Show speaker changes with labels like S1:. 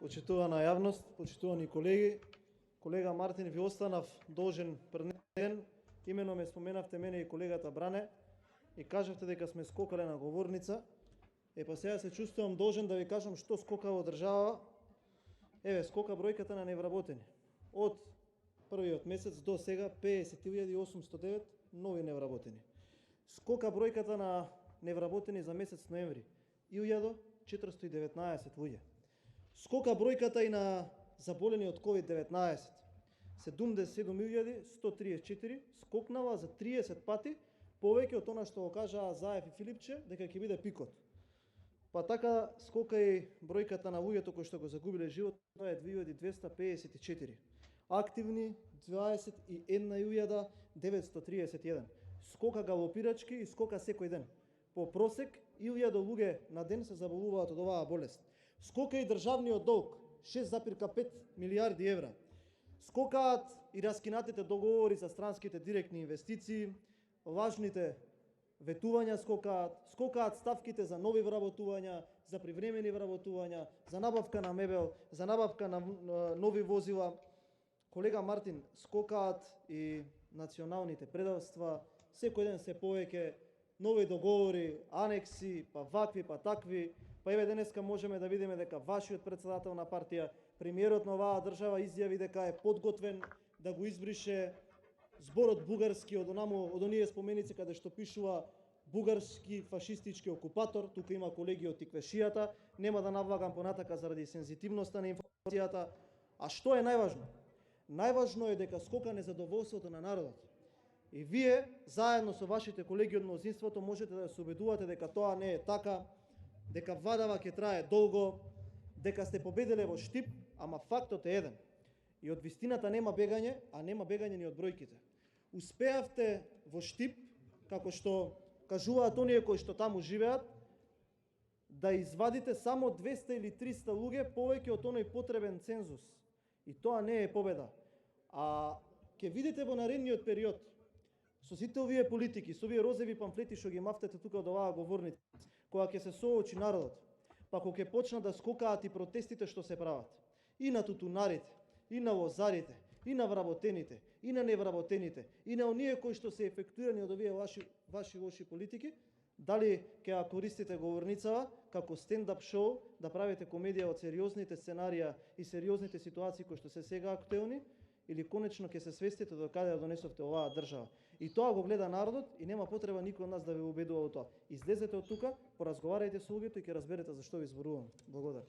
S1: Почитувана јавност, почитувани колеги, колега Мартин, ви останав должен пред ден, имено ме споменавте мене и колегата Бране и кажавте дека сме скокале на говорница. Па сега се чувствувам должен да ви кажам што скока во држава. Скока бројката на невработени. Од првиот месец до сега 50.809 нови невработени. Скока бројката на невработени за месец ноември 1419 луѓе. Скока бројката и на заболени од COVID-19 77.134, скокнала за 30 пати повеќе од она што го кажаа Заев и Филипче дека ќе биде пикот. Па така скока и бројката на луѓето кои што го загубиле живот, тоа е 2254. Активни 21.931. Скока галопирачки и скока секој ден. По просек 1000 луѓе на ден се заболуваат од оваа болест. Скока и државниот долг 6,5 милиарди евра. Скокаат и раскинатите договори за странските директни инвестиции, важните ветувања скокаат ставките за нови вработувања, за привремени вработувања, за набавка на мебел, за набавка на нови возила. Колега Мартин, скокаат и националните предавства, секој ден се повеќе нови договори, анекси, па вакви, па такви. Па еве денеска можеме да видиме дека вашиот председател на партија, премиерот на оваа држава изјави дека е подготвен да го избрише зборот бугарски од оние споменици каде што пишува бугарски фашистички окупатор. Тука има колеги од Тиквешијата, нема да навлагам понатака заради сензитивноста на информацијата. А што е најважно? Најважно е дека скока незадоволството на народот. И вие, заедно со вашите колеги од мнозинството, можете да се убедувате дека тоа не е така, дека владава ќе трае долго, дека сте победиле во штип, ама фактот е еден. И од вистината нема бегање, а нема бегање ни од бројките. Успеавте во штип, како што кажуваат оние кои што таму живеат, да извадите само 200 или 300 луѓе повеќе од оној потребен цензус. И тоа не е победа. А ќе видите во наредниот период, со сите овие политики, со овие розови памфлети што ги мафтете тука од оваа говорница, кога ќе се соочи народот, па кога ќе почнат да скокаат и протестите што се прават, и на тутунарите, и на лозарите, и на вработените, и на невработените, и на оние кои што се ефектуирани од овие ваши лоши политики, дали ќе ја користите говорницава како стендап шоу да правите комедија од сериозните сценарија и сериозните ситуации кои што се сега актуелни, или конечно ќе се свестите до каде да донесовте оваа држава. И тоа го гледа народот и нема потреба никој од нас да ве убедува во тоа. Излезете од тука, поразговарајте со луѓето и ќе разберете зашто ви зборувам. Благодарам.